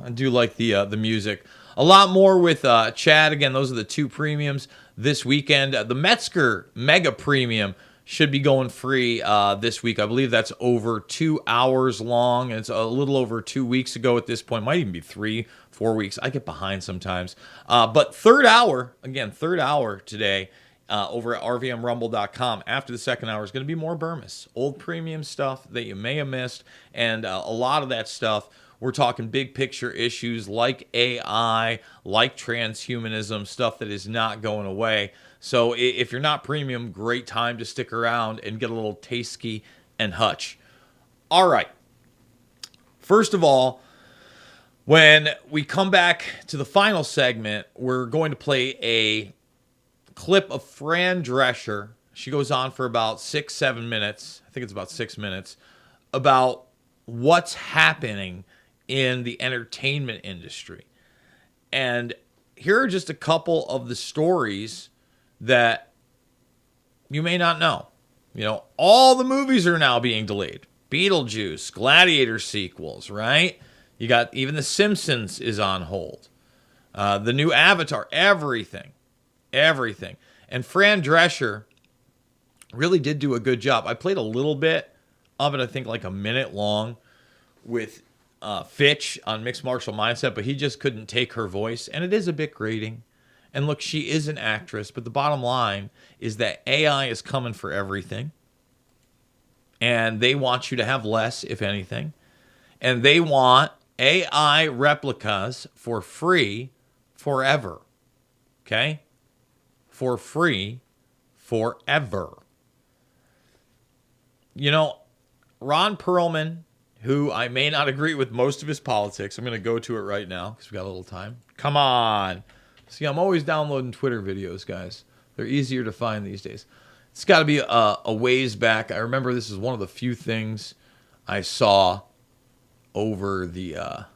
S6: I do like the music. A lot more with Chad. Again, those are the 2 premiums this weekend. The Metzger Mega Premium should be going free this week. I believe that's over 2 hours long. It's a little over 2 weeks ago at this point. Might even be 3-4 weeks. I get behind sometimes. But third hour today over at rvmrumble.com. After the second hour is going to be more Bermas. Old premium stuff that you may have missed. And a lot of that stuff, we're talking big picture issues like AI, like transhumanism, stuff that is not going away. So if you're not premium, great time to stick around and get a little tasty and hutch. All right. First of all, when we come back to the final segment, we're going to play a clip of Fran Drescher. She goes on for about 6-7 minutes. I think it's about 6 minutes about what's happening in the entertainment industry. And here are just a couple of the stories that you may not know. All the movies are now being delayed. Beetlejuice, Gladiator sequels, right? You got even The Simpsons is on hold. The new Avatar, everything. And Fran Drescher really did do a good job. I played a little bit of it, I think like a minute long, with Fitch on Mixed Martial Mindset, but he just couldn't take her voice, and it is a bit grating. And look, she is an actress, but the bottom line is that AI is coming for everything, and they want you to have less, if anything, and they want AI replicas for free forever. Okay? For free forever. Ron Perlman, who I may not agree with most of his politics. I'm going to go to it right now because we got a little time. Come on. See, I'm always downloading Twitter videos, guys. They're easier to find these days. It's got to be a ways back. I remember this is one of the few things I saw over the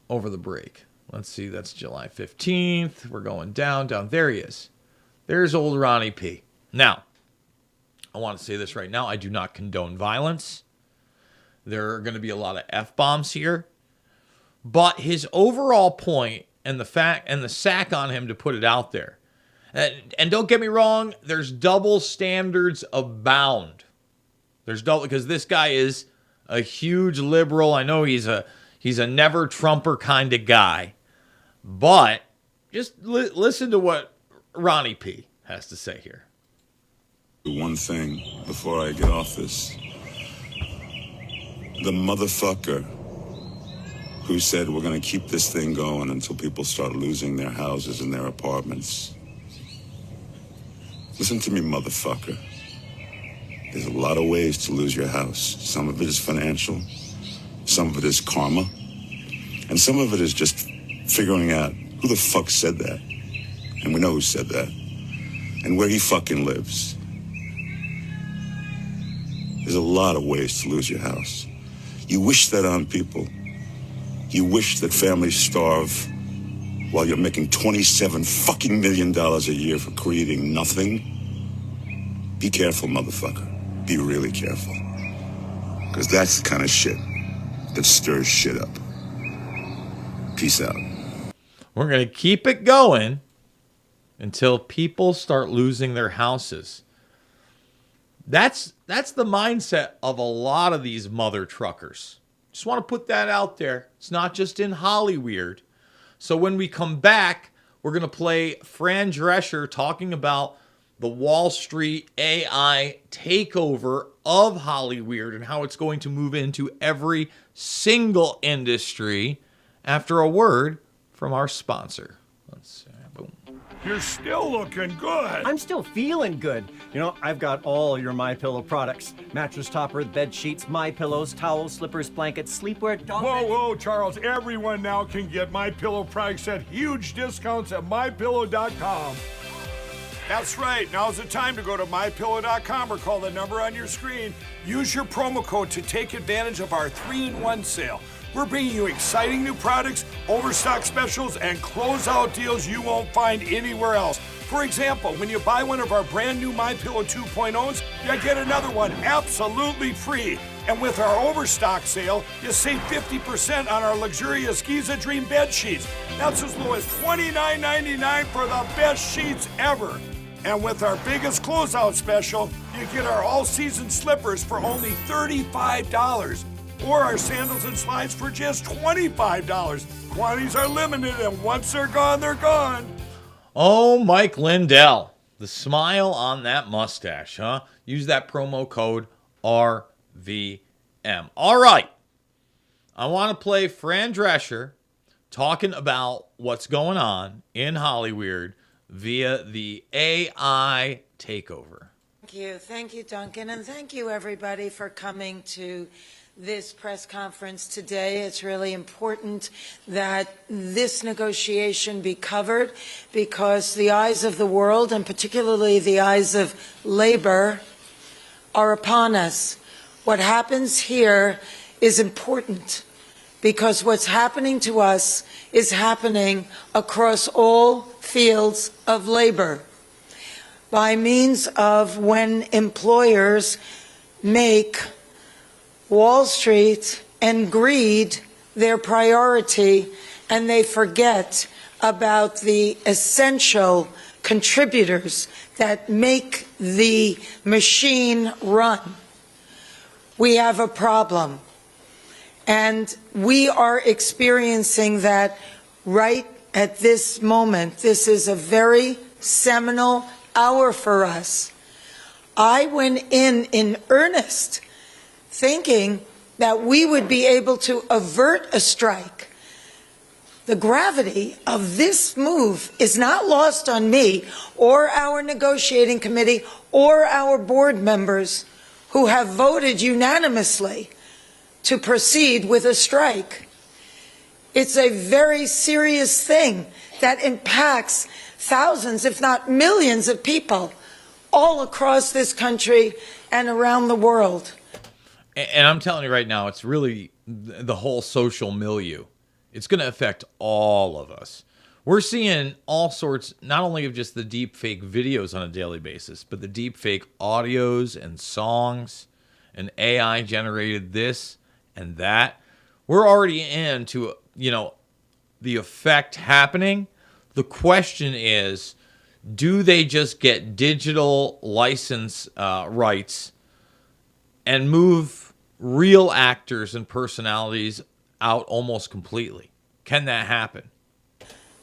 S6: break. Let's see, that's July 15th. We're going down. There he is. There's old Ronnie P. Now, I want to say this right now. I do not condone violence. There are going to be a lot of F-bombs here. But his overall point and the sack on him to put it out there. And don't get me wrong, there's double standards abound. There's double, because this guy is a huge liberal. I know he's a never Trumper kind of guy. But just listen to what Ronnie P has to say here.
S10: One thing before I get off this. The motherfucker who said we're going to keep this thing going until people start losing their houses and their apartments. Listen to me, motherfucker. There's a lot of ways to lose your house. Some of it is financial. Some of it is karma. And some of it is just figuring out who the fuck said that. And we know who said that. And where he fucking lives. There's a lot of ways to lose your house. You wish that on people. You wish that families starve while you're making $27 fucking million a year for creating nothing. Be careful, motherfucker. Be really careful. Because that's the kind of shit that stirs shit up. Peace out.
S6: We're going to keep it going until people start losing their houses. That's the mindset of a lot of these mother truckers. Just want to put that out there. It's not just in Hollyweird. So when we come back, we're going to play Fran Drescher talking about the Wall Street AI takeover of Hollyweird and how it's going to move into every single industry after a word from our sponsor. Let's see. Boom.
S11: You're still looking good. I'm still feeling good. You know, I've got all your MyPillow products. Mattress topper, bed sheets, My Pillows, towels, slippers, blankets, sleepwear, dog beds.
S4: Whoa, Charles. Everyone now can get MyPillow products at huge discounts at MyPillow.com. That's right. Now's the time to go to MyPillow.com or call the number on your screen. Use your promo code to take advantage of our 3-in-1 sale. We're bringing you exciting new products, overstock specials, and closeout deals you won't find anywhere else. For example, when you buy one of our brand new MyPillow 2.0s, you get another one absolutely free. And with our overstock sale, you save 50% on our luxurious Giza Dream bed sheets. That's as low as $29.99 for the best sheets ever. And with our biggest closeout special, you get our all-season slippers for only $35. Or our sandals and slides for just $25. Quantities are limited, and once they're gone, they're gone.
S6: Oh, Mike Lindell. The smile on that mustache, huh? Use that promo code RVM. All right. I want to play Fran Drescher talking about what's going on in Hollyweird via the AI takeover.
S12: Thank you, Duncan, and thank you, everybody, for coming to this press conference today. It's really important that this negotiation be covered because the eyes of the world, and particularly the eyes of labor, are upon us. What happens here is important because what's happening to us is happening across all fields of labor by means of when employers make Wall Street and greed their priority, and they forget about the essential contributors that make the machine run. We have a problem, and we are experiencing that right at this moment. This is a very seminal hour for us. I went in earnest thinking that we would be able to avert a strike. The gravity of this move is not lost on me or our negotiating committee or our board members who have voted unanimously to proceed with a strike. It's a very serious thing that impacts thousands, if not millions of people all across this country and around the world.
S6: And I'm telling you right now, it's really the whole social milieu. It's going to affect all of us. We're seeing all sorts, not only of just the deep fake videos on a daily basis, but the deep fake audios and songs and AI generated this and that. We're already into, the effect happening. The question is, do they just get digital license rights and move real actors and personalities out almost completely? Can that happen?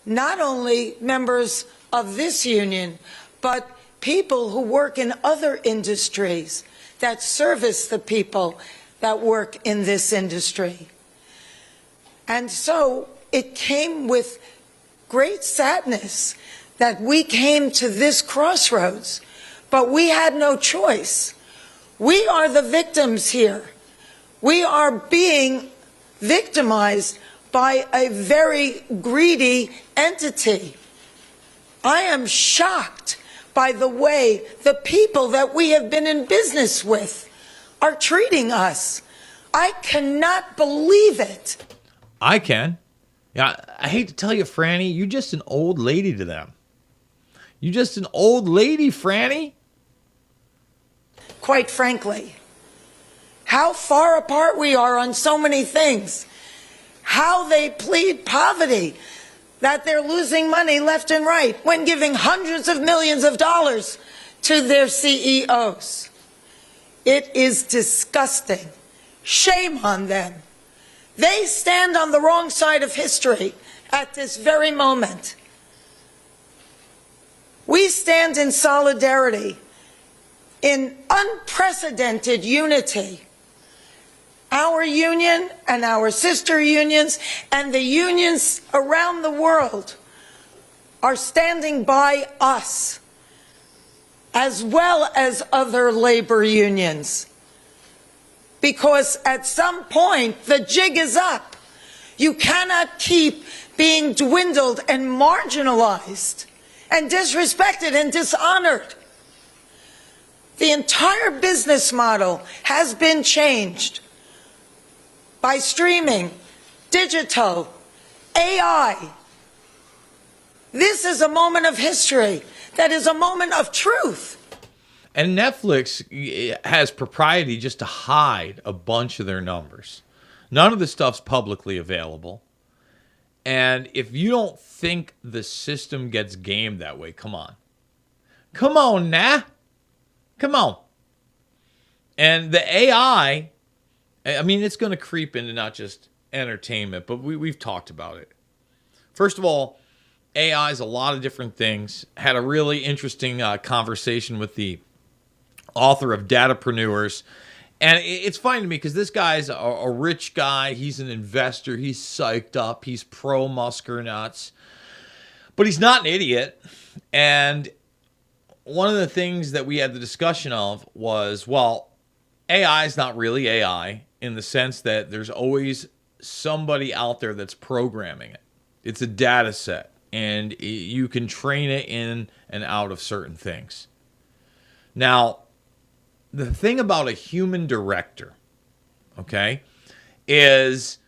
S12: Not only members of this union, but people who work in other industries that service the people that work in this industry. And so it came with great sadness that we came to this crossroads, but we had no choice. We are the victims here. We are being victimized by a very greedy entity. I am shocked by the way the people that we have been in business with are treating us. I cannot believe it.
S6: I can. Yeah, I hate to tell you, Franny, you're just an old lady to them. You're just an old lady, Franny.
S12: Quite frankly, how far apart we are on so many things, how they plead poverty, that they're losing money left and right when giving hundreds of millions of dollars to their CEOs. It is disgusting. Shame on them. They stand on the wrong side of history at this very moment. We stand in solidarity, in unprecedented unity. Our union and our sister unions and the unions around the world are standing by us, as well as other labor unions. Because at some point, the jig is up. You cannot keep being dwindled and marginalized and disrespected and dishonored. The entire business model has been changed by streaming, digital, AI. This is a moment of history that is a moment of truth.
S6: And Netflix has propriety just to hide a bunch of their numbers. None of the stuff's publicly available. And if you don't think the system gets gamed that way, come on. Come on now. Come on. And the AI, I mean, it's going to creep into not just entertainment, but we've talked about it. First of all, AI is a lot of different things. Had a really interesting conversation with the author of Datapreneurs. And it's funny to me because this guy's a rich guy. He's an investor. He's psyched up. He's pro-Musker nuts. But he's not an idiot. And one of the things that we had the discussion of was, well, AI is not really AI in the sense that there's always somebody out there that's programming it. It's a data set. And you can train it in and out of certain things. Now, the thing about a human director, okay, is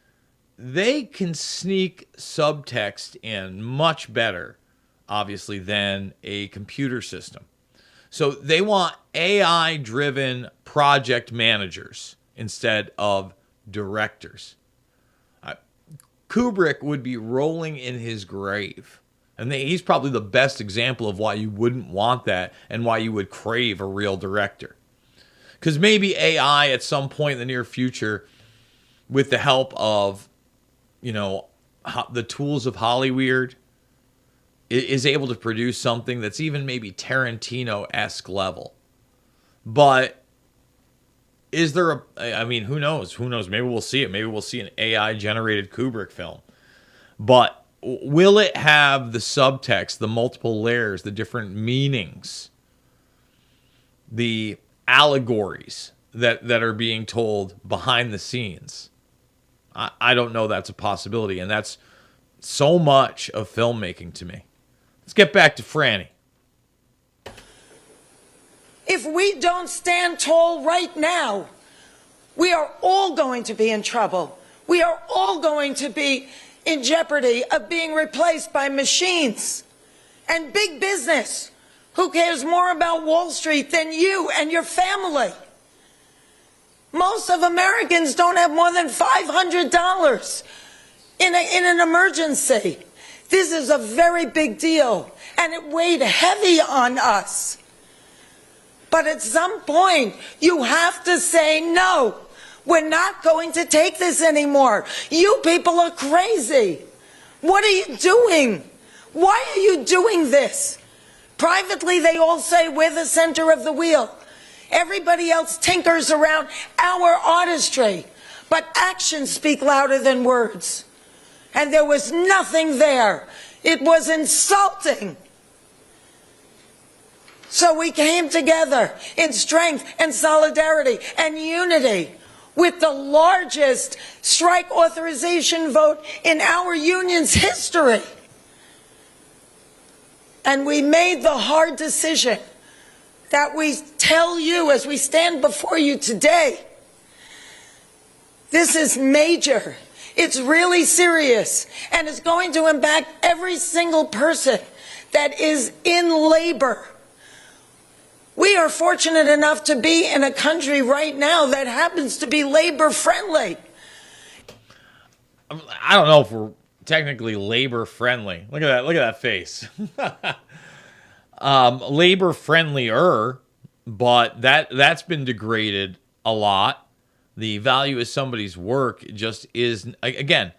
S6: they can sneak subtext in much better, obviously, than a computer system. So they want AI-driven project managers instead of directors. Kubrick would be rolling in his grave. And he's probably the best example of why you wouldn't want that and why you would crave a real director. Because maybe AI at some point in the near future, with the help of, you know, the tools of Hollyweird, is able to produce something that's even maybe Tarantino-esque level. But is there I mean, who knows? Who knows? Maybe we'll see it. Maybe we'll see an AI-generated Kubrick film. But will it have the subtext, the multiple layers, the different meanings, the allegories that are being told behind the scenes? I don't know that's a possibility, and that's so much of filmmaking to me. Let's get back to Franny.
S12: If we don't stand tall right now, we are all going to be in trouble. We are all going to be in jeopardy of being replaced by machines and big business. Who cares more about Wall Street than you and your family? Most of Americans don't have more than $500 in an emergency. This is a very big deal, and it weighed heavy on us. But at some point, you have to say, no, we're not going to take this anymore. You people are crazy. What are you doing? Why are you doing this? Privately, they all say we're the center of the wheel. Everybody else tinkers around our artistry. But actions speak louder than words. And there was nothing there. It was insulting. So we came together in strength and solidarity and unity with the largest strike authorization vote in our union's history. And we made the hard decision that we tell you as we stand before you today. This is major. It's really serious. And it's going to impact every single person that is in labor. We are fortunate enough to be in a country right now that happens to be labor friendly.
S6: I don't know if we're technically labor friendly. Look at that face. Labor friendlier, but that's been degraded a lot. The value of somebody's work just is, again,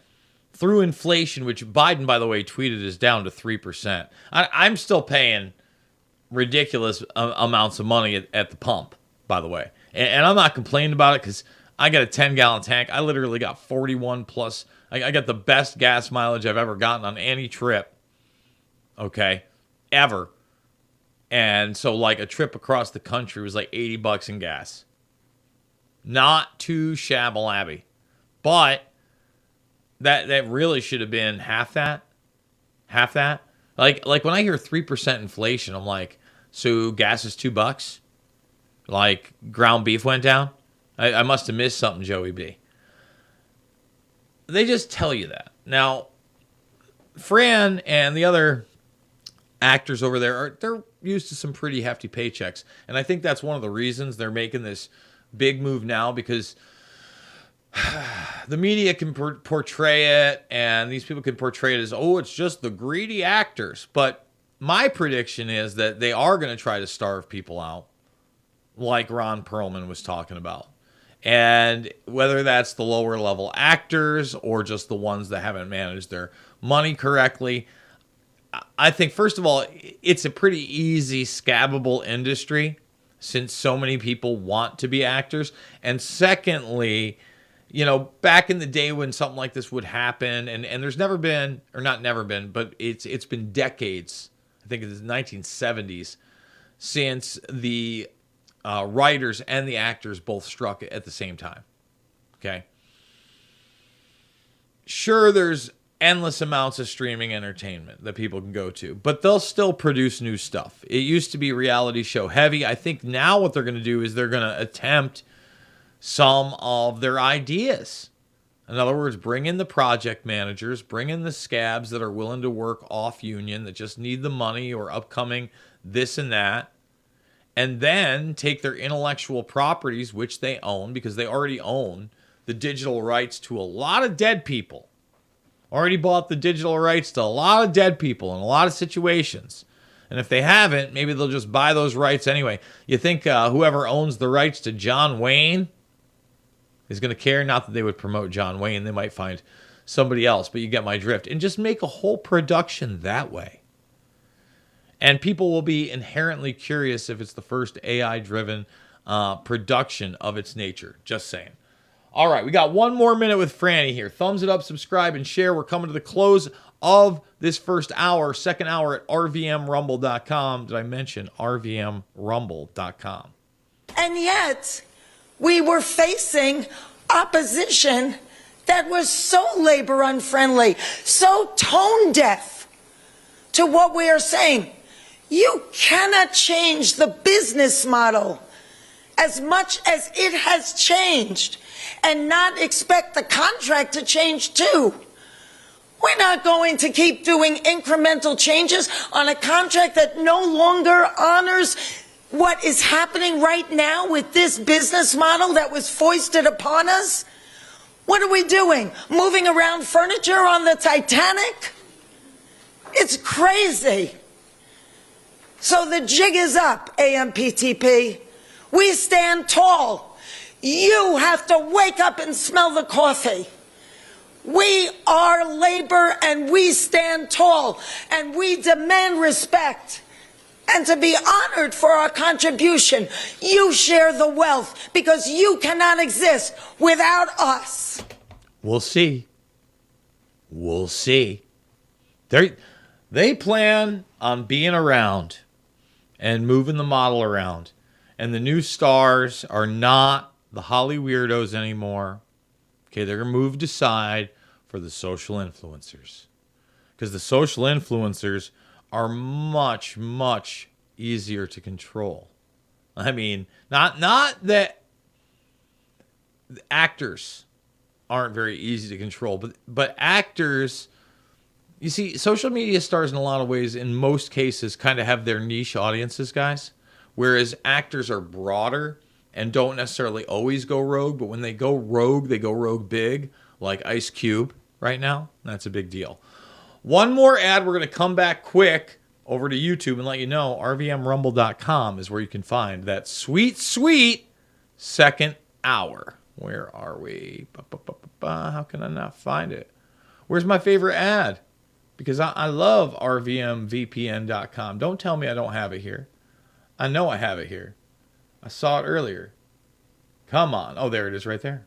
S6: through inflation, which Biden, by the way, tweeted is down to 3%. I'm still paying ridiculous amounts of money at the pump, by the way. And I'm not complaining about it because I got a 10-gallon tank. I literally got 41 plus. I got the best gas mileage I've ever gotten on any trip, okay, ever. And so, like, a trip across the country was like $80 in gas. Not too shabby, but that really should have been half that. Like when I hear 3% inflation, I'm like, so gas is $2? Like ground beef went down? I must have missed something, Joey B. They just tell you that. Now, Fran and the other actors over there they're used to some pretty hefty paychecks, and I think that's one of the reasons they're making this big move now, because the media can portray it, and these people can portray it as, oh, it's just the greedy actors. But my prediction is that they are going to try to starve people out, like Ron Perlman was talking about. And whether that's the lower level actors or just the ones that haven't managed their money correctly, I think, first of all, it's a pretty easy, scabbable industry since so many people want to be actors. And secondly, you know, back in the day when something like this would happen, and there's never been, or not never been, but it's been decades, I think it's the 1970s, since the writers and the actors both struck at the same time. Okay? Sure, there's endless amounts of streaming entertainment that people can go to, but they'll still produce new stuff. It used to be reality show heavy. I think now what they're going to do is they're going to attempt some of their ideas. In other words, bring in the project managers, bring in the scabs that are willing to work off union, that just need the money or upcoming this and that, and then take their intellectual properties, which they own, because they already own the digital rights to a lot of dead people. Already bought the digital rights to a lot of dead people in a lot of situations. And if they haven't, maybe they'll just buy those rights anyway. You think whoever owns the rights to John Wayne is going to care? Not that they would promote John Wayne. They might find somebody else, but you get my drift. And just make a whole production that way. And people will be inherently curious if it's the first AI-driven production of its nature. Just saying. All right, we got one more minute with Franny here. Thumbs it up, subscribe, and share. We're coming to the close of this first hour. Second hour at RVMRumble.com. Did I mention RVMRumble.com?
S12: And yet, we were facing opposition that was so labor unfriendly, so tone deaf to what we are saying. You cannot change the business model as much as it has changed and not expect the contract to change too. We're not going to keep doing incremental changes on a contract that no longer honors what is happening right now with this business model that was foisted upon us. What are we doing? Moving around furniture on the Titanic? It's crazy. So the jig is up, AMPTP. We stand tall. You have to wake up and smell the coffee. We are labor and we stand tall and we demand respect and to be honored for our contribution. You share the wealth because you cannot exist without us.
S6: We'll see. We'll see. They plan on being around and moving the model around. And the new stars are not the Holly weirdos anymore. Okay, they're moved aside for the social influencers. Because the social influencers are much, much easier to control. I mean, not that actors aren't very easy to control, but actors, you see, social media stars in a lot of ways, in most cases, kind of have their niche audiences, guys. whereas actors are broader and don't necessarily always go rogue, but when they go rogue big, like Ice Cube right now. That's a big deal. One more ad. We're going to come back quick over to YouTube and let you know RVMRumble.com is where you can find that sweet, sweet second hour. Where are we? How can I not find it? Where's my favorite ad? Because I love RVMVPN.com. Don't tell me I don't have it here. I know I have it here. I saw it earlier. Come on. Oh, there it is right there.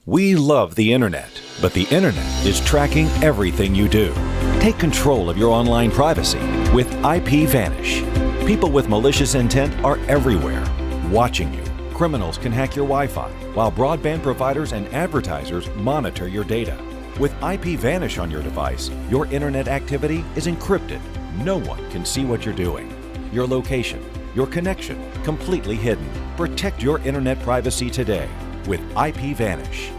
S13: We love the internet, but the internet is tracking everything you do. Take control of your online privacy with IPVanish. People with malicious intent are everywhere, watching you. Criminals can hack your Wi-Fi, while broadband providers and advertisers monitor your data. With IPVanish on your device, your internet activity is encrypted. No one can see what you're doing. Your location, your connection, completely hidden. Protect your internet privacy today with IPVanish.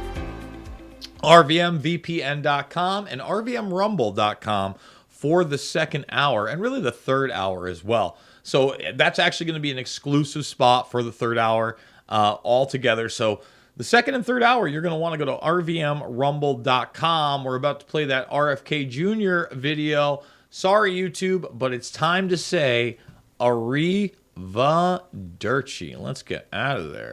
S6: RVMVPN.com and RVMRumble.com for the second hour and really the third hour as well. So that's actually going to be an exclusive spot for the third hour altogether. So the second and third hour, you're going to want to go to RVMRumble.com. We're about to play that RFK Jr. video. Sorry, YouTube, but it's time to say arrivederci. Let's get out of there.